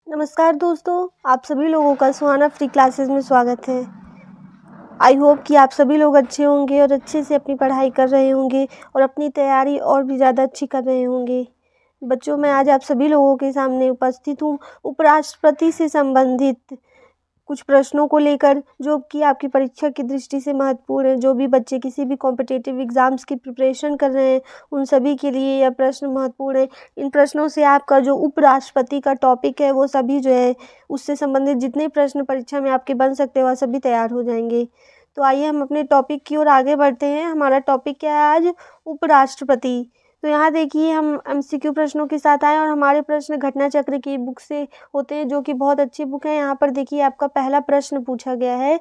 नमस्कार दोस्तों, आप सभी लोगों का सुहाना फ्री क्लासेस में स्वागत है। आई होप कि आप सभी लोग अच्छे होंगे और अच्छे से अपनी पढ़ाई कर रहे होंगे और अपनी तैयारी और भी ज़्यादा अच्छी कर रहे होंगे। बच्चों, मैं आज आप सभी लोगों के सामने उपस्थित हूँ उपराष्ट्रपति से संबंधित कुछ प्रश्नों को लेकर, जो कि आपकी परीक्षा की दृष्टि से महत्वपूर्ण है। जो भी बच्चे किसी भी कॉम्पिटिटिव एग्ज़ाम्स की प्रिपरेशन कर रहे हैं, उन सभी के लिए यह प्रश्न महत्वपूर्ण है। इन प्रश्नों से आपका जो उपराष्ट्रपति का टॉपिक है, वो सभी जो है उससे संबंधित जितने प्रश्न परीक्षा में आपके बन सकते हैं, वह सभी तैयार हो जाएंगे। तो आइए हम अपने टॉपिक की ओर आगे बढ़ते हैं। हमारा टॉपिक क्या है आज? उपराष्ट्रपति। तो यहाँ देखिए, हम एमसीक्यू प्रश्नों के साथ आए और हमारे प्रश्न घटना चक्र की बुक से होते हैं, जो कि बहुत अच्छी बुक है। यहाँ पर देखिए, आपका पहला प्रश्न पूछा गया है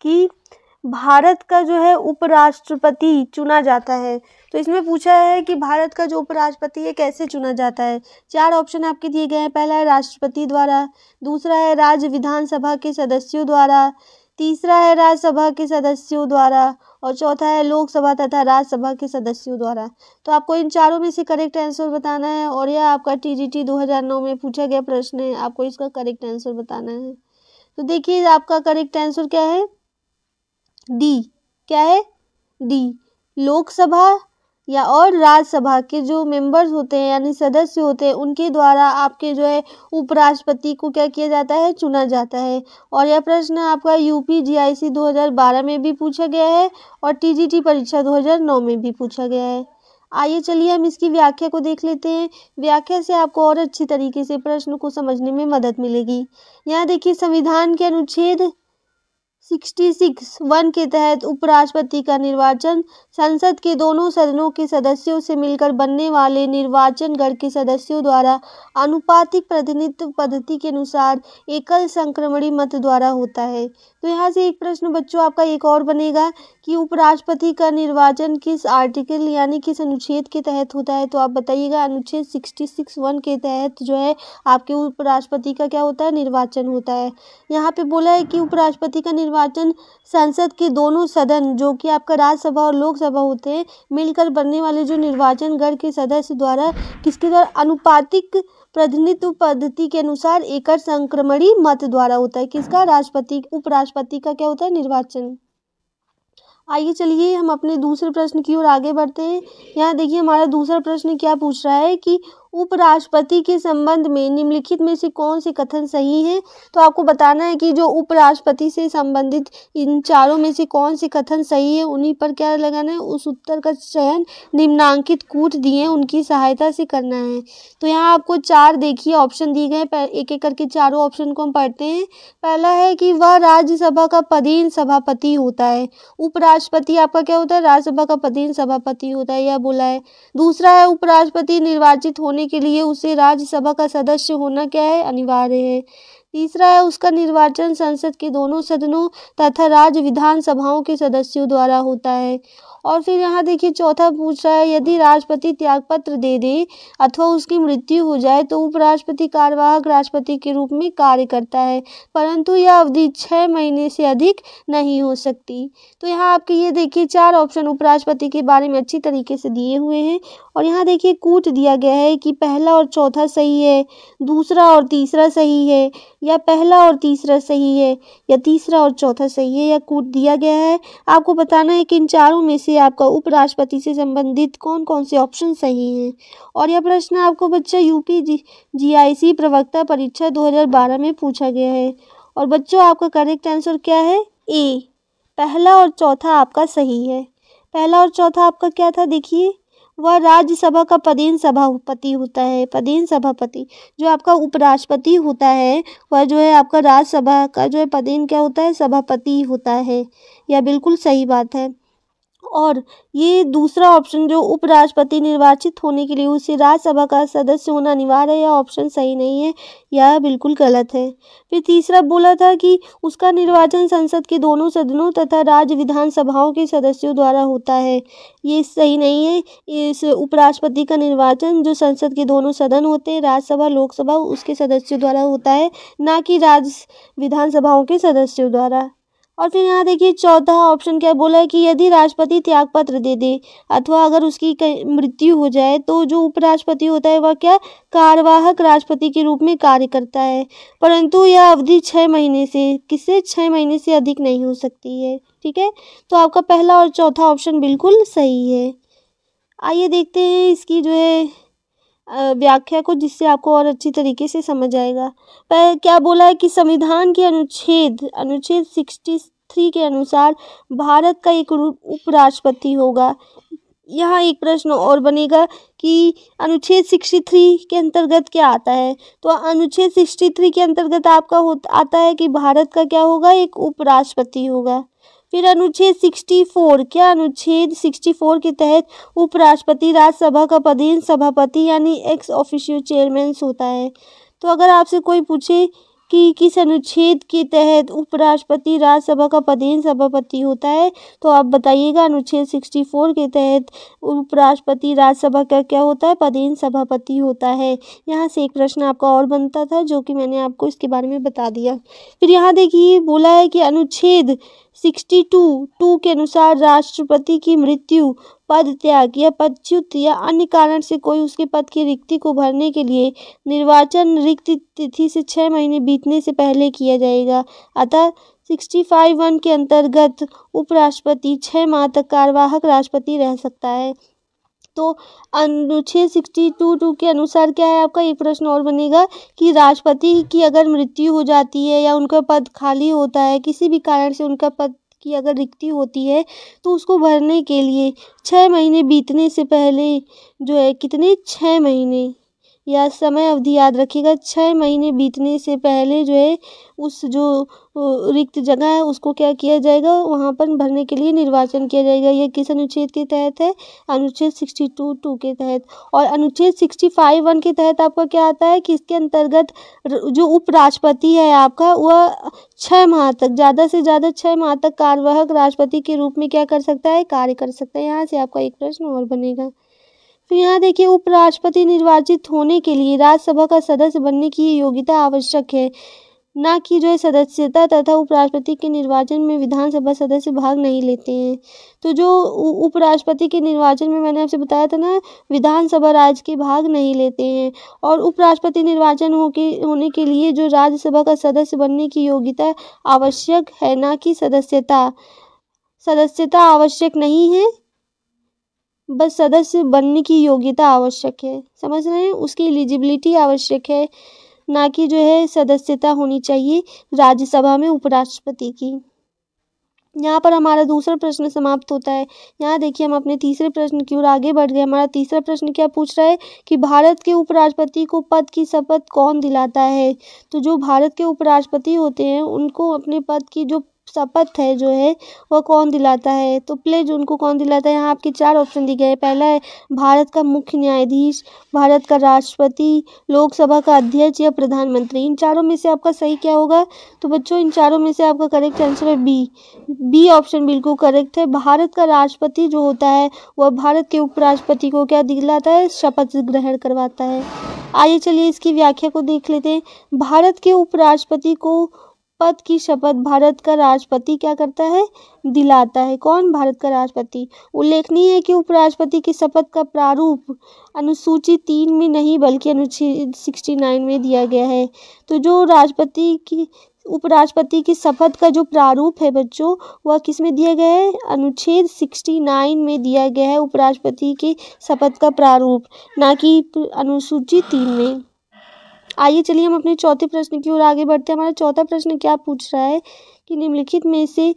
कि भारत का जो है उपराष्ट्रपति चुना जाता है। तो इसमें पूछा है कि भारत का जो उपराष्ट्रपति है कैसे चुना जाता है। 4 ऑप्शन आपके दिए गए हैं। पहला है राष्ट्रपति द्वारा, दूसरा है राज्य विधानसभा के सदस्यों द्वारा, तीसरा है राज्यसभा के सदस्यों द्वारा और चौथा है लोकसभा तथा राज्यसभा के सदस्यों द्वारा। तो आपको इन चारों में से करेक्ट आंसर बताना है और यह आपका टीजीटी 2009 में पूछा गया प्रश्न है। आपको इसका करेक्ट आंसर बताना है। तो देखिए, आपका करेक्ट आंसर क्या है? डी। क्या है? डी। लोकसभा या और राज्यसभा के जो मेंबर्स होते हैं यानी सदस्य होते हैं, उनके द्वारा आपके जो है उपराष्ट्रपति को क्या किया जाता है? चुना जाता है। और यह प्रश्न आपका यूपी जीआईसी 2012 में भी पूछा गया है और टीजीटी परीक्षा 2009 में भी पूछा गया है। आइए चलिए हम इसकी व्याख्या को देख लेते हैं। व्याख्या से आपको और अच्छी तरीके से प्रश्न को समझने में मदद मिलेगी। यहाँ देखिए, संविधान के अनुच्छेद 66(1) के तहत उपराष्ट्रपति का निर्वाचन संसद के दोनों सदनों के सदस्यों से मिलकर बनने वाले निर्वाचन गण के सदस्यों द्वारा आनुपातिक प्रतिनिधित्व पद्धति के अनुसार एकल संक्रमणी मत द्वारा होता है। तो यहाँ से एक प्रश्न बच्चों आपका एक और बनेगा कि उपराष्ट्रपति का निर्वाचन किस आर्टिकल यानी किस अनुच्छेद के तहत होता है। तो आप बताइएगा, अनुच्छेद 66(1) के तहत जो है आपके उपराष्ट्रपति का क्या होता है? निर्वाचन होता है। यहाँ पे बोला है कि उपराष्ट्रपति का निर्वाचन संसद के दोनों सदन, जो कि आपका राज्यसभा और लोकसभा होते हैं, मिलकर बनने वाले जो निर्वाचन गण के सदस्य द्वारा किसके द्वारा? अनुपातिक प्रतिनिधित्व पद्धति के अनुसार एकल संक्रमणी मत द्वारा होता है। किसका? राष्ट्रपति उपराष्ट्रपति का क्या होता है? निर्वाचन। आइए चलिए हम अपने दूसरे प्रश्न की ओर आगे बढ़ते हैं। यहाँ देखिए, हमारा दूसरा प्रश्न क्या पूछ रहा है कि उपराष्ट्रपति के संबंध में निम्नलिखित में से कौन से कथन सही हैं। तो आपको बताना है कि जो उपराष्ट्रपति से संबंधित इन चारों में से कौन से कथन सही है, उन्हीं पर क्या लगाना है? उस उत्तर का चयन निम्नांकित कूट दिए उनकी सहायता से करना है। तो यहाँ आपको 4 देखिए ऑप्शन दिए गए। एक एक करके चारों ऑप्शन को हम पढ़ते हैं। पहला है कि वह राज्यसभा का पदेन सभापति होता है। उपराष्ट्रपति आपका क्या होता है? राज्यसभा का पदेन सभापति होता है, यह बोला है। दूसरा है, उपराष्ट्रपति निर्वाचित होने के लिए उसे राज्यसभा का सदस्य होना क्या है? अनिवार्य है। तीसरा है, उसका निर्वाचन संसद के दोनों सदनों तथा राज्य विधानसभाओं के सदस्यों द्वारा होता है। और फिर यहाँ देखिए, चौथा पूछ रहा है, यदि राष्ट्रपति त्यागपत्र दे दे अथवा उसकी मृत्यु हो जाए तो उपराष्ट्रपति कार्यवाहक राष्ट्रपति के रूप में कार्य करता है, परंतु यह अवधि 6 महीने से अधिक नहीं हो सकती। तो यहाँ आपके ये देखिए 4 ऑप्शन उपराष्ट्रपति के बारे में अच्छी तरीके से दिए हुए हैं। और यहाँ देखिए कूट दिया गया है कि पहला और चौथा सही है, दूसरा और तीसरा सही है, या पहला और तीसरा सही है, या तीसरा और चौथा सही है, या कूट दिया गया है। आपको बताना है कि इन चारों में से आपका उपराष्ट्रपति से संबंधित कौन कौन से ऑप्शन सही हैं। और यह प्रश्न आपको बच्चा यूपी जीआईसी प्रवक्ता परीक्षा 2012 में पूछा गया है। और बच्चों, आपका करेक्ट आंसर क्या है? ए। पहला और चौथा आपका सही है। पहला और चौथा आपका क्या था? देखिए, वह राज्यसभा का पदेन सभापति होता है। पदेन सभापति जो आपका उपराष्ट्रपति होता है, वह जो है आपका राज्यसभा का जो है पदेन क्या होता है? सभापति होता है। यह बिल्कुल सही बात है। और ये दूसरा ऑप्शन, जो उपराष्ट्रपति निर्वाचित होने के लिए उसे राज्यसभा का सदस्य होना अनिवार्य है, यह ऑप्शन सही नहीं है, यह बिल्कुल गलत है। फिर तीसरा बोला था कि उसका निर्वाचन संसद के दोनों सदनों तथा राज्य विधानसभाओं के सदस्यों द्वारा होता है, ये सही नहीं है। इस उपराष्ट्रपति का निर्वाचन जो संसद के दोनों सदन होते हैं, राज्यसभा लोकसभा, उसके सदस्यों द्वारा होता है, ना कि राज्य विधानसभाओं के सदस्यों द्वारा। और फिर यहाँ देखिए चौथा ऑप्शन क्या बोला है कि यदि राष्ट्रपति त्यागपत्र दे दे अथवा अगर उसकी मृत्यु हो जाए तो जो उपराष्ट्रपति होता है वह क्या कार्यवाहक राष्ट्रपति के रूप में कार्य करता है, परंतु यह अवधि 6 महीने से किससे 6 महीने से अधिक नहीं हो सकती है। ठीक है, तो आपका पहला और चौथा ऑप्शन बिल्कुल सही है। आइए देखते हैं इसकी जो है व्याख्या को, जिससे आपको और अच्छी तरीके से समझ आएगा। पर क्या बोला है कि संविधान के अनुच्छेद 63 के अनुसार भारत का एक उपराष्ट्रपति होगा। यहाँ एक प्रश्न और बनेगा कि अनुच्छेद 63 के अंतर्गत क्या आता है, तो अनुच्छेद 63 के अंतर्गत आपका आता है कि भारत का क्या होगा, एक उपराष्ट्रपति होगा। फिर अनुच्छेद 64, क्या अनुच्छेद 64 के तहत उपराष्ट्रपति राज्यसभा का पदेन सभापति यानी एक्स ऑफिशियो चेयरमैन होता है। तो अगर आपसे कोई पूछे कि किस अनुच्छेद के तहत उपराष्ट्रपति राज्यसभा का पदेन सभापति होता है, तो आप बताइएगा अनुच्छेद 64 के तहत उपराष्ट्रपति राज्यसभा का क्या होता है, पदेन सभापति होता है। यहाँ से एक प्रश्न आपका और बनता था जो कि मैंने आपको इसके बारे में बता दिया। फिर यहाँ देखिए बोला है कि अनुच्छेद 62 के अनुसार राष्ट्रपति की मृत्यु, पद त्याग या पदच्युत या अन्य कारण से कोई उसके पद की रिक्ति को भरने के लिए निर्वाचन रिक्त तिथि से 6 महीने बीतने से पहले किया जाएगा। अतः 65(1) के अंतर्गत उपराष्ट्रपति 6 माह तक कार्यवाहक राष्ट्रपति रह सकता है। तो अनुच्छेद 62(2) के अनुसार क्या है, आपका एक प्रश्न और बनेगा कि राष्ट्रपति की अगर मृत्यु हो जाती है या उनका पद खाली होता है, किसी भी कारण से उनका पद की अगर रिक्ति होती है, तो उसको भरने के लिए 6 महीने बीतने से पहले जो है कितने 6 महीने या समय अवधि याद रखिएगा, 6 महीने बीतने से पहले जो है उस जो रिक्त जगह है उसको क्या किया जाएगा, वहाँ पर भरने के लिए निर्वाचन किया जाएगा। ये किस अनुच्छेद के तहत है, अनुच्छेद 62(2) के तहत। और अनुच्छेद 65(1) के तहत आपका क्या आता है कि इसके अंतर्गत जो उपराष्ट्रपति है आपका वह 6 माह तक, ज़्यादा से ज़्यादा 6 माह तक कार्यवाहक राष्ट्रपति के रूप में क्या कर सकता है, कार्य कर सकता है। यहाँ से आपका एक प्रश्न और बनेगा। फिर यहाँ देखिए उपराष्ट्रपति निर्वाचित होने के लिए राज्यसभा का सदस्य बनने की योग्यता आवश्यक है, ना कि जो है सदस्यता, तथा उपराष्ट्रपति के निर्वाचन में विधानसभा सदस्य भाग नहीं लेते हैं। तो जो उपराष्ट्रपति के निर्वाचन में मैंने आपसे बताया था ना, विधानसभा राज्य के भाग नहीं लेते हैं। और उपराष्ट्रपति निर्वाचन होने के लिए जो राज्यसभा का सदस्य बनने की योग्यता आवश्यक है, ना कि सदस्यता आवश्यक नहीं है, बस सदस्य बनने की योग्यता आवश्यक है। समझ रहे हैं, उसकी एलिजिबिलिटी आवश्यक है, ना कि जो है सदस्यता होनी चाहिए राज्यसभा में उपराष्ट्रपति की। यहाँ पर हमारा दूसरा प्रश्न समाप्त होता है। यहाँ देखिए हम अपने तीसरे प्रश्न की ओर आगे बढ़ गए। हमारा तीसरा प्रश्न क्या पूछ रहा है कि भारत के उपराष्ट्रपति को पद की शपथ कौन दिलाता है। तो जो भारत के उपराष्ट्रपति होते हैं उनको अपने पद की जो शपथ है जो है वह कौन दिलाता है, तो प्लेज उनको कौन दिलाता है। यहाँ आपके 4 ऑप्शन दिए गए हैं। पहला है भारत का मुख्य न्यायाधीश, भारत का राष्ट्रपति, लोकसभा का अध्यक्ष या प्रधानमंत्री। इन चारों में से आपका सही क्या होगा, तो बच्चों इन चारों में से आपका करेक्ट आंसर है बी ऑप्शन बिल्कुल करेक्ट है। भारत का राष्ट्रपति जो होता है वह भारत के उपराष्ट्रपति को क्या दिलाता है, शपथ ग्रहण करवाता है। आइए चलिए इसकी व्याख्या को देख लेते हैं। भारत के उपराष्ट्रपति को पद की शपथ भारत का राष्ट्रपति क्या करता है, दिलाता है। कौन, भारत का राष्ट्रपति। उल्लेखनीय है कि उपराष्ट्रपति की शपथ का प्रारूप अनुसूची 3 में नहीं बल्कि अनुच्छेद 69 में दिया गया है। तो जो उपराष्ट्रपति की शपथ का जो प्रारूप है बच्चों, वह किस में दिया गया है, अनुच्छेद 69 में दिया गया है उपराष्ट्रपति की शपथ का प्रारूप, ना कि अनुसूची 3 में। आइए चलिए हम अपने चौथे प्रश्न की ओर आगे बढ़ते हैं। हमारा चौथा प्रश्न क्या पूछ रहा है कि निम्नलिखित में से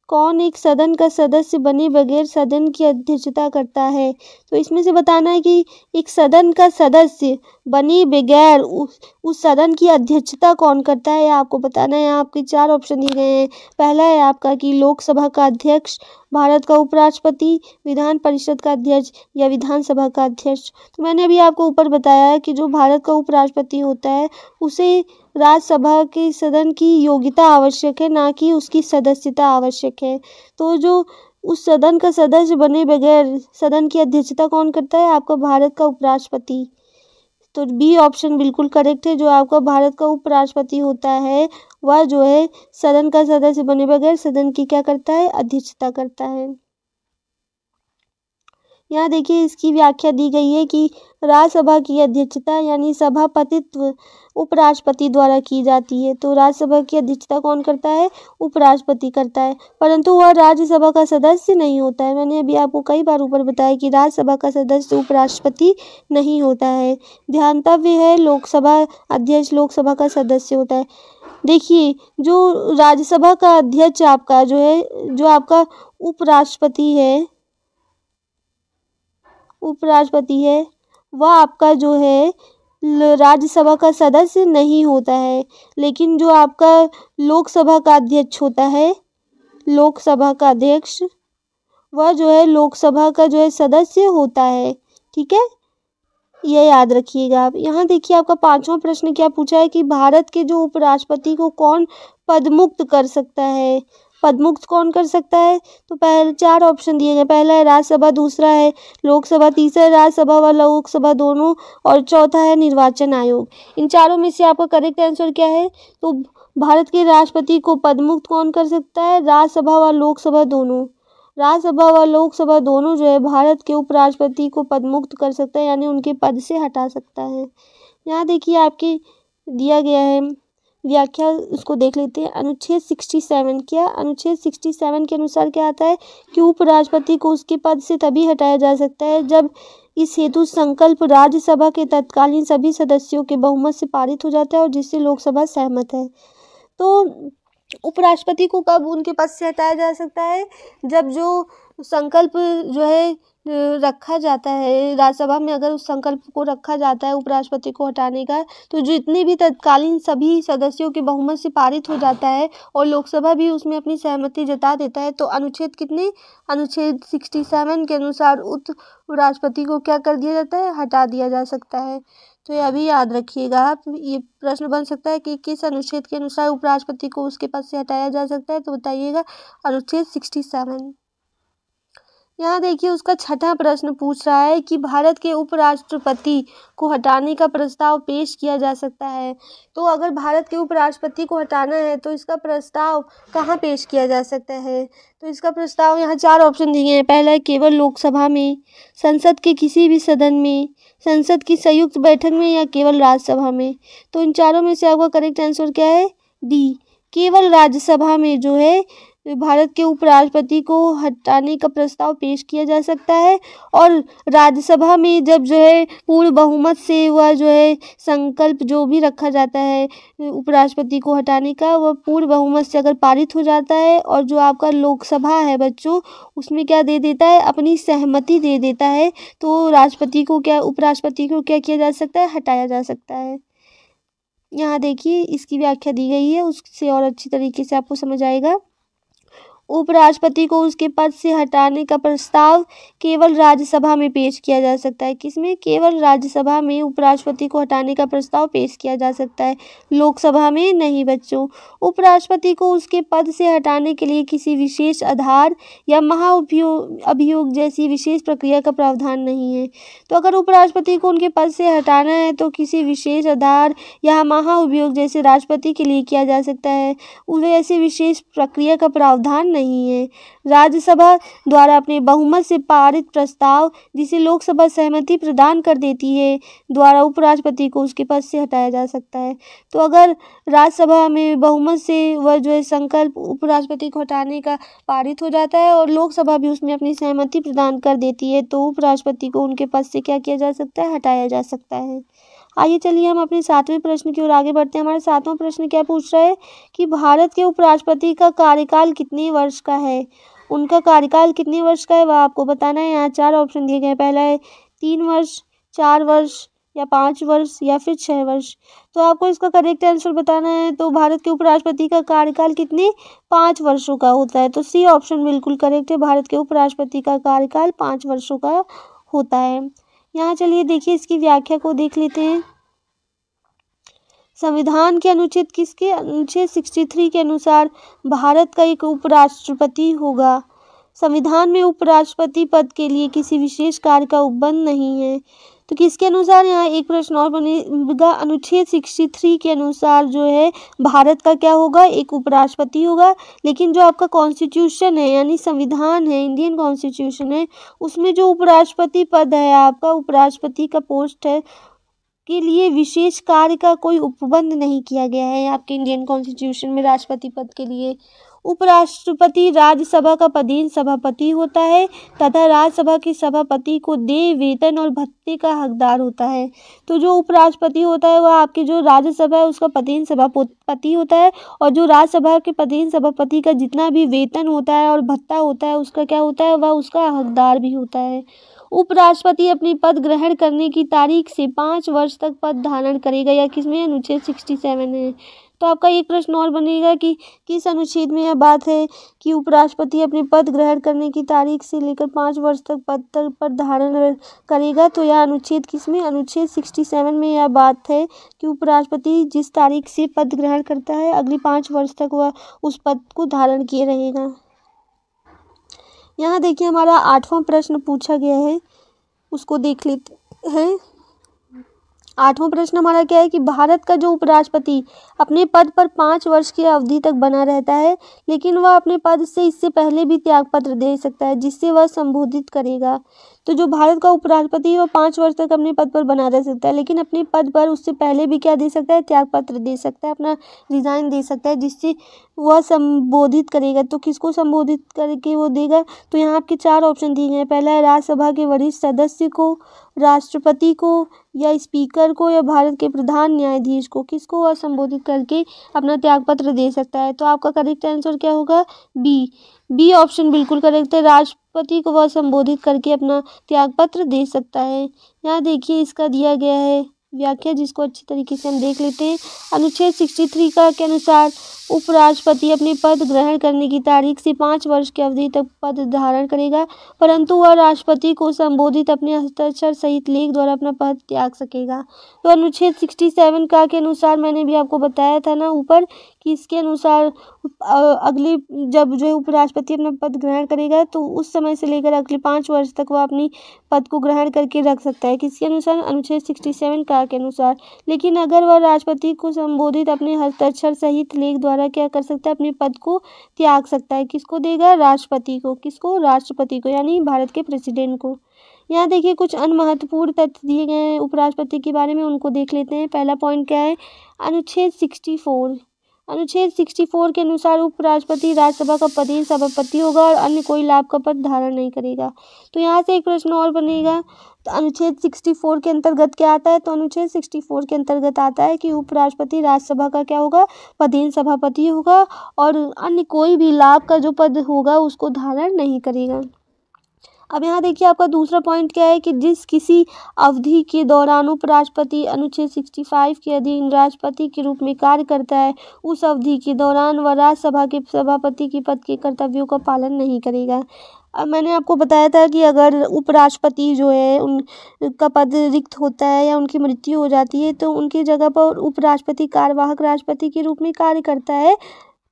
कौन एक सदन का सदस्य बने बगैर सदन की अध्यक्षता करता है। तो इसमें से बताना है कि एक सदन का सदस्य बने बगैर उस सदन की अध्यक्षता कौन करता है, आपको बताना है। यहाँ आपके 4 ऑप्शन दिए गए हैं। पहला है आपका कि लोकसभा का अध्यक्ष, भारत का उपराष्ट्रपति, विधान परिषद का अध्यक्ष या विधानसभा का अध्यक्ष। तो मैंने अभी आपको ऊपर बताया है कि जो भारत का उपराष्ट्रपति होता है उसे राज्यसभा के सदन की योग्यता आवश्यक है, ना कि उसकी सदस्यता आवश्यक है। तो जो उस सदन का सदस्य बने बगैर सदन की अध्यक्षता कौन करता है, आपका भारत का उपराष्ट्रपति। तो बी ऑप्शन बिल्कुल करेक्ट है। जो आपका भारत का उपराष्ट्रपति होता है वह जो है सदन का सदस्य बने बगैर सदन की क्या करता है, अध्यक्षता करता है। यहाँ देखिए इसकी व्याख्या दी गई है कि राज्यसभा की अध्यक्षता यानी सभापतित्व उपराष्ट्रपति द्वारा की जाती है। तो राज्यसभा की अध्यक्षता कौन करता है, उपराष्ट्रपति करता है, परंतु वह राज्यसभा का सदस्य नहीं होता है। मैंने अभी आपको कई बार ऊपर बताया कि राज्यसभा का सदस्य उपराष्ट्रपति नहीं होता है। ध्यातव्य है लोकसभा अध्यक्ष लोकसभा का सदस्य होता है। देखिए जो राज्यसभा का अध्यक्ष आपका जो है, जो आपका उपराष्ट्रपति है वह आपका जो है राज्यसभा का सदस्य नहीं होता है, लेकिन जो आपका लोकसभा का अध्यक्ष होता है, लोकसभा का अध्यक्ष वह जो है लोकसभा का जो है सदस्य होता है। ठीक है, यह याद रखिएगा आप। यहाँ देखिए आपका 5वां प्रश्न क्या पूछा है कि भारत के जो उपराष्ट्रपति को कौन पदमुक्त कर सकता है। पदमुक्त कौन कर सकता है, तो पहले 4 ऑप्शन दिए गए। पहला है राज्यसभा, दूसरा है लोकसभा, तीसरा है राज्यसभा व लोकसभा दोनों और चौथा है निर्वाचन आयोग। इन चारों में से आपका करेक्ट आंसर क्या है, तो भारत के राष्ट्रपति को पदमुक्त कौन कर सकता है, राज्यसभा व लोकसभा दोनों। राज्यसभा व लोकसभा दोनों जो है भारत के उपराष्ट्रपति को पदमुक्त कर सकता है, यानी उनके पद से हटा सकता है। यहाँ देखिए आपके दिया गया है व्याख्या, उसको देख लेते हैं। अनुच्छेद 67 क्या, अनुच्छेद 67 के अनुसार क्या आता है कि उपराष्ट्रपति को उसके पद से तभी हटाया जा सकता है जब इस हेतु संकल्प राज्यसभा के तत्कालीन सभी सदस्यों के बहुमत से पारित हो जाता है और जिससे लोकसभा सहमत है। तो उपराष्ट्रपति को कब उनके पद से हटाया जा सकता है, जब जो संकल्प जो है रखा जाता है राज्यसभा में, अगर उस संकल्प को रखा जाता है उपराष्ट्रपति को हटाने का, तो जितने भी तत्कालीन सभी सदस्यों के बहुमत से पारित हो जाता है और लोकसभा भी उसमें अपनी सहमति जता देता है, तो अनुच्छेद 67 के अनुसार उपराष्ट्रपति को क्या कर दिया जाता है, हटा दिया जा सकता है। तो ये अभी याद रखिएगा आप। ये प्रश्न बन सकता है कि किस अनुच्छेद के अनुसार उपराष्ट्रपति को उसके पद से हटाया जा सकता है, तो बताइएगा अनुच्छेद 67। यहाँ देखिए उसका 6वां प्रश्न पूछ रहा है कि भारत के उपराष्ट्रपति को हटाने का प्रस्ताव पेश किया जा सकता है। तो अगर भारत के उपराष्ट्रपति को हटाना है तो इसका प्रस्ताव कहाँ पेश किया जा सकता है, तो इसका प्रस्ताव यहाँ 4 ऑप्शन दिए हैं। पहला है केवल लोकसभा में, संसद के किसी भी सदन में, संसद की संयुक्त बैठक में या केवल राज्यसभा में। तो इन चारों में से आपका करेक्ट आंसर क्या है, डी, केवल राज्यसभा में जो है भारत के उपराष्ट्रपति को हटाने का प्रस्ताव पेश किया जा सकता है। और राज्यसभा में जब जो है पूर्ण बहुमत से वह जो है संकल्प जो भी रखा जाता है उपराष्ट्रपति को हटाने का, वह पूर्ण बहुमत से अगर पारित हो जाता है और जो आपका लोकसभा है बच्चों उसमें क्या दे देता है, अपनी सहमति दे देता है, तो उपराष्ट्रपति को क्या किया जा सकता है, हटाया जा सकता है। यहाँ देखिए इसकी व्याख्या दी गई है, उससे और अच्छी तरीके से आपको समझ आएगा। उपराष्ट्रपति को उसके पद से हटाने का प्रस्ताव केवल राज्यसभा में पेश किया जा सकता है। किसमें, केवल राज्यसभा में उपराष्ट्रपति को हटाने का प्रस्ताव पेश किया जा सकता है, लोकसभा में नहीं बच्चों। उपराष्ट्रपति को उसके पद से हटाने के लिए किसी विशेष आधार या महाअभियोग जैसी विशेष प्रक्रिया का प्रावधान नहीं है। तो अगर उपराष्ट्रपति को उनके पद से हटाना है तो किसी विशेष आधार या महाअभियोग जैसे राष्ट्रपति के लिए किया जा सकता है, उन्हें ऐसी विशेष प्रक्रिया का प्रावधान नहीं है। राज्यसभा द्वारा अपने बहुमत से पारित प्रस्ताव जिसे लोकसभा सहमति प्रदान कर देती है द्वारा उपराष्ट्रपति को उसके पद से हटाया जा सकता है। तो अगर राज्यसभा में बहुमत से वह जो है संकल्प उपराष्ट्रपति को हटाने का पारित हो जाता है और लोकसभा भी उसमें अपनी सहमति प्रदान कर देती है, तो उपराष्ट्रपति को उनके पद से क्या किया जा सकता है, हटाया जा सकता है। आइए चलिए हम अपने 7वें प्रश्न की ओर आगे बढ़ते हैं। हमारा 7वां प्रश्न क्या पूछ रहा है कि भारत के उपराष्ट्रपति का कार्यकाल कितने वर्ष का है। उनका कार्यकाल कितने वर्ष का है वह आपको बताना है। यहाँ 4 ऑप्शन दिए गए हैं। पहला है 3 वर्ष, 4 वर्ष या 5 वर्ष या फिर 6 वर्ष। तो आपको इसका करेक्ट आंसर बताना है। तो भारत के उपराष्ट्रपति का कार्यकाल कितने, 5 वर्षों का होता है। तो सी ऑप्शन बिल्कुल करेक्ट है, भारत के उपराष्ट्रपति का कार्यकाल 5 वर्षों का होता है। यहाँ चलिए देखिए इसकी व्याख्या को देख लेते हैं। संविधान के अनुच्छेद 63 के अनुसार भारत का एक उपराष्ट्रपति होगा। संविधान में उपराष्ट्रपति पद के लिए किसी विशेष कार्य का उपबंध नहीं है। तो किसके अनुसार, यहाँ एक प्रश्न और बनेगा, अनुच्छेद 63 के अनुसार जो है भारत का क्या होगा, एक उपराष्ट्रपति होगा। लेकिन जो आपका कॉन्स्टिट्यूशन है यानी संविधान है, इंडियन कॉन्स्टिट्यूशन है, उसमें जो उपराष्ट्रपति पद है आपका, उपराष्ट्रपति का पोस्ट है के लिए विशेष कार्य का कोई उपबंध नहीं किया गया है आपके इंडियन कॉन्स्टिट्यूशन में राष्ट्रपति पद के लिए। उपराष्ट्रपति राज्यसभा का पदेन सभापति होता है तथा राज्यसभा के सभापति को देय वेतन और भत्ते का हकदार होता है। तो जो उपराष्ट्रपति होता है वह आपकी जो राज्यसभा है उसका पदेन सभापति होता है, और जो राज्यसभा के पदेन सभापति का जितना भी वेतन होता है और भत्ता होता है उसका क्या होता है, वह उसका हकदार भी होता है। उपराष्ट्रपति अपनी पद ग्रहण करने की तारीख से 5 वर्ष तक पद धारण करेगा, या किसमें, अनुच्छेद 67 है। तो आपका एक प्रश्न और बनेगा कि किस अनुच्छेद में यह बात है कि उपराष्ट्रपति अपने पद ग्रहण करने की तारीख से लेकर 5 वर्ष तक पद धारण करेगा। तो यह अनुच्छेद किसमें, अनुच्छेद 67 में यह बात है कि उपराष्ट्रपति जिस तारीख से पद ग्रहण करता है अगली 5 वर्ष तक वह उस पद को धारण किए रहेगा। यहाँ देखिए हमारा 8वां प्रश्न पूछा गया है, उसको देख लेते हैं। 8वां प्रश्न हमारा क्या है कि भारत का जो उपराष्ट्रपति अपने पद पर 5 वर्ष की अवधि तक बना रहता है, लेकिन वह अपने पद से इससे पहले भी त्यागपत्र दे सकता है जिससे वह संबोधित करेगा। तो जो भारत का उपराष्ट्रपति है वह 5 वर्ष तक अपने पद पर बना रह सकता है, लेकिन अपने पद पर उससे पहले भी क्या दे सकता है, त्यागपत्र दे सकता है, अपना रिजाइन दे सकता है जिससे वह संबोधित करेगा। तो किसको संबोधित करके वो देगा, तो यहाँ आपके 4 ऑप्शन दिए गए हैं। पहला है राज्यसभा के वरिष्ठ सदस्य को, राष्ट्रपति को, या स्पीकर को, या भारत के प्रधान न्यायाधीश को। किसको वह संबोधित करके अपना त्यागपत्र दे सकता है। तो आपका करेक्ट आंसर क्या होगा, बी ऑप्शन बिल्कुल करेक्ट है। राष्ट्रपति को वह संबोधित करके अपना त्यागपत्र दे सकता है। यहाँ देखिए इसका दिया गया है व्याख्या, जिसको अच्छी तरीके से हम देख लेते हैं। अनुच्छेद 63 का के अनुसार उपराष्ट्रपति अपने पद ग्रहण करने की तारीख से 5 वर्ष की अवधि तक पद धारण करेगा, परंतु वह राष्ट्रपति को संबोधित अपने हस्ताक्षर सहित लेख द्वारा अपना पद त्याग सकेगा। तो अनुच्छेद 67 का के अनुसार मैंने भी आपको बताया था ना ऊपर कि इसके अनुसार अगली जब जो है उपराष्ट्रपति अपना पद ग्रहण करेगा तो उस समय से लेकर अगले 5 वर्ष तक वह अपनी पद को ग्रहण करके रख सकता है। किसके अनुसार, अनुच्छेद 67 का के अनुसार। लेकिन अगर वह राष्ट्रपति को संबोधित अपने हस्ताक्षर सहित लेख द्वारा क्या कर सकता है, अपने पद को त्याग सकता है। किसको देगा, राष्ट्रपति को। किसको, राष्ट्रपति को, यानी भारत के प्रेसिडेंट को। यहाँ देखिए कुछ अन्य महत्वपूर्ण तथ्य दिए गए हैं उपराष्ट्रपति के बारे में, उनको देख लेते हैं। पहला पॉइंट क्या है, अनुच्छेद 64। अनुच्छेद 64 के अनुसार उपराष्ट्रपति राज्यसभा का पदेन सभापति होगा और अन्य कोई लाभ का पद धारण नहीं करेगा। तो यहाँ से एक प्रश्न और बनेगा, तो अनुच्छेद 64 के अंतर्गत क्या आता है, तो अनुच्छेद 64 के अंतर्गत आता है कि उपराष्ट्रपति राज्यसभा का क्या होगा, पदेन सभापति होगा और अन्य कोई भी लाभ का जो पद होगा उसको धारण नहीं करेगा। अब यहाँ देखिए आपका दूसरा पॉइंट क्या है कि जिस किसी अवधि के दौरान उपराष्ट्रपति अनुच्छेद 65 के अधीन राष्ट्रपति के रूप में कार्य करता है, उस अवधि के दौरान वह राज्यसभा के सभापति के पद के कर्तव्यों का पालन नहीं करेगा। अब मैंने आपको बताया था कि अगर उपराष्ट्रपति जो है उनका पद रिक्त होता है या उनकी मृत्यु हो जाती है तो उनकी जगह पर उपराष्ट्रपति कार्यवाहक राष्ट्रपति के रूप में कार्य करता है।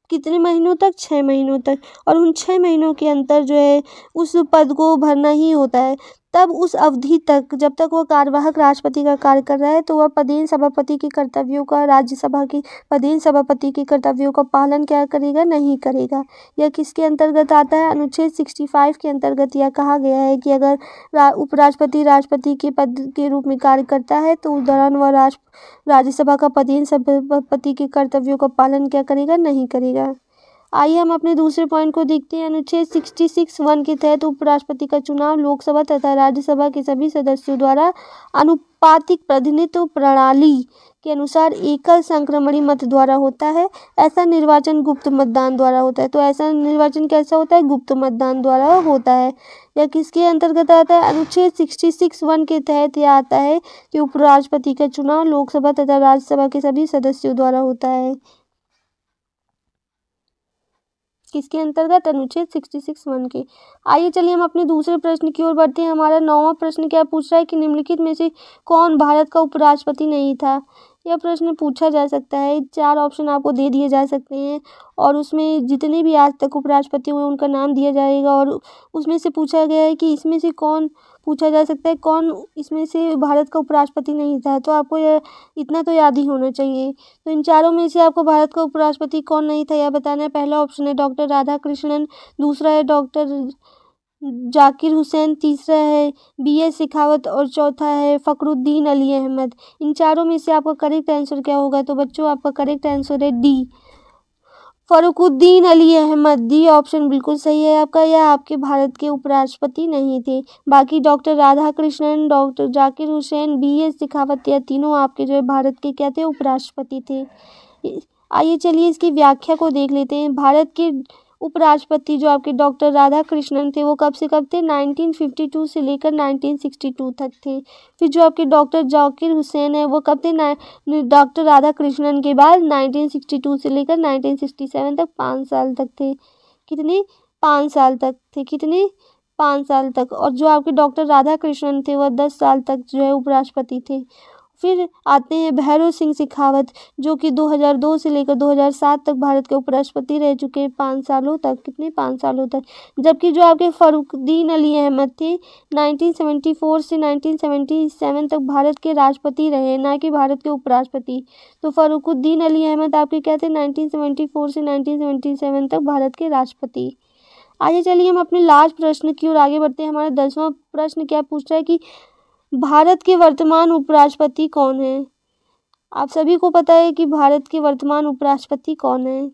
कितने महीनों तक, 6 महीनों तक, और उन 6 महीनों के अंतर जो है उस पद को भरना ही होता है। तब उस अवधि तक जब तक वह कार्यवाहक राष्ट्रपति का कार्य कर रहा है तो वह पदेन सभापति के कर्तव्यों का, राज्यसभा के पदेन सभापति के कर्तव्यों का पालन क्या करेगा, नहीं करेगा। यह किसके अंतर्गत आता है, अनुच्छेद 65 के अंतर्गत यह कहा गया है कि अगर उपराष्ट्रपति राष्ट्रपति के पद के रूप में कार्य करता है तो उस दौरान वह राज्यसभा का पदेन सभापति के कर्तव्यों का पालन क्या करेगा, नहीं करेगा। आइए हम अपने दूसरे पॉइंट को देखते हैं। अनुच्छेद 66(1) के तहत उपराष्ट्रपति का चुनाव लोकसभा तथा राज्यसभा के सभी सदस्यों द्वारा अनुपातिक प्रतिनिधित्व प्रणाली के अनुसार एकल संक्रमणीय मत द्वारा होता है। ऐसा निर्वाचन गुप्त मतदान द्वारा होता है। तो ऐसा निर्वाचन कैसा होता है, गुप्त मतदान द्वारा होता है। यह किसके अंतर्गत आता है, अनुच्छेद 66(1) के तहत यह आता है कि उपराष्ट्रपति का चुनाव लोकसभा तथा राज्यसभा के सभी सदस्यों द्वारा होता है। किसके अंतर्गत, अनुच्छेद 66(1) के। आइए चलिए हम अपने दूसरे प्रश्न की ओर बढ़ते हैं। हमारा 9वां प्रश्न क्या पूछ रहा है कि निम्नलिखित में से कौन भारत का उपराष्ट्रपति नहीं था। यह प्रश्न पूछा जा सकता है। 4 ऑप्शन आपको दे दिए जा सकते हैं और उसमें जितने भी आज तक उपराष्ट्रपति हुए उनका नाम दिया जाएगा और उसमें से पूछा गया है कि इसमें से कौन पूछा जा सकता है कौन इसमें से भारत का उपराष्ट्रपति नहीं था। तो आपको यह इतना तो याद ही होना चाहिए। तो इन चारों में से आपको भारत का उपराष्ट्रपति कौन नहीं था यह बताना है। पहला ऑप्शन है डॉक्टर राधाकृष्णन, दूसरा है डॉक्टर जाकिर हुसैन, तीसरा है BS शेखावत और चौथा है फ़खरुद्दीन अली अहमद। इन चारों में से आपका करेक्ट आंसर क्या होगा? तो बच्चों आपका करेक्ट आंसर है D, Fakhruddin Ali Ahmed. D option बिल्कुल सही है आपका। यह आपके भारत के उपराष्ट्रपति नहीं थे। बाकी doctor Radhakrishnan, doctor Zakir Hussain, BS Shekhawat यह तीनों आपके जो है भारत के क्या थे? उपराष्ट्रपति थे। आइए चलिए इसकी व्याख्या को देख लेते हैं। भारत के उपराष्ट्रपति जो आपके डॉक्टर राधाकृष्णन थे वो कब से कब थे? 1952 से लेकर 1962 तक थे। फिर जो आपके डॉक्टर जाकिर हुसैन है वो कब थे? डॉक्टर राधाकृष्णन के बाद 1962 से लेकर 1967 तक 5 साल तक थे। कितने? 5 साल तक थे। कितने? 5 साल तक। और जो आपके डॉक्टर राधाकृष्णन थे वह 10 साल तक जो है उपराष्ट्रपति थे। फिर आते हैं भैरों सिंह शेखावत जो कि 2002 से लेकर 2007 तक भारत के उपराष्ट्रपति रह चुके हैं 5 सालों तक। कितने? 5 सालों तक। जबकि जो आपके फ़खरुद्दीन अली अहमद थे 1974 से 1977 तक भारत के राष्ट्रपति रहे, ना कि भारत के उपराष्ट्रपति। तो फ़खरुद्दीन अली अहमद आपके क्या थे? 1974 से 1977 तक भारत के राष्ट्रपति। आइए चलिए हम अपने लास्ट प्रश्न की ओर आगे बढ़ते हैं। हमारा 10वां प्रश्न क्या पूछ रहा है कि भारत के वर्तमान उपराष्ट्रपति कौन है? आप सभी को पता है कि भारत के वर्तमान उपराष्ट्रपति कौन है।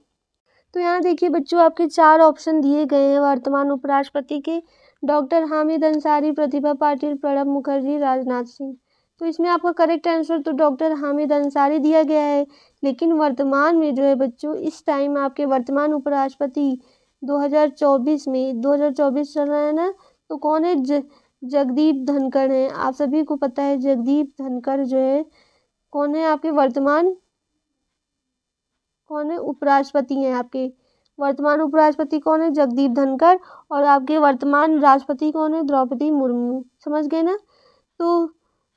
तो यहाँ देखिए बच्चों आपके 4 ऑप्शन दिए गए हैं वर्तमान उपराष्ट्रपति के। डॉक्टर हामिद अंसारी, प्रतिभा पाटिल, प्रणब मुखर्जी, राजनाथ सिंह। तो इसमें आपका करेक्ट आंसर तो डॉक्टर हामिद अंसारी दिया गया है। लेकिन वर्तमान में जो है बच्चों इस टाइम आपके वर्तमान उपराष्ट्रपति 2024 में 2024 चल रहा है ना, तो कौन है? जगदीप धनखड़ हैं। आप सभी को पता है जगदीप धनखड़ जो है कौन है? आपके वर्तमान कौन है? उपराष्ट्रपति हैं। आपके वर्तमान उपराष्ट्रपति कौन है? जगदीप धनखड़। और आपके वर्तमान राष्ट्रपति कौन है? द्रौपदी मुर्मू। समझ गए ना? तो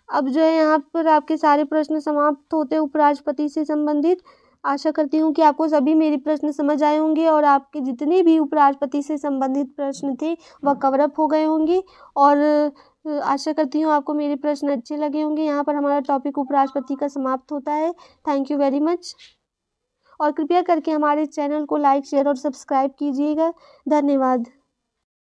अब जो है यहाँ पर आपके सारे प्रश्न समाप्त होते हैं उपराष्ट्रपति से संबंधित। आशा करती हूँ कि आपको सभी मेरे प्रश्न समझ आए होंगे और आपके जितने भी उपराष्ट्रपति से संबंधित प्रश्न थे वह कवर अप हो गए होंगे। और आशा करती हूँ आपको मेरे प्रश्न अच्छे लगे होंगे। यहाँ पर हमारा टॉपिक उपराष्ट्रपति का समाप्त होता है। Thank you very much. और कृपया करके हमारे चैनल को लाइक, शेयर और सब्सक्राइब कीजिएगा। धन्यवाद।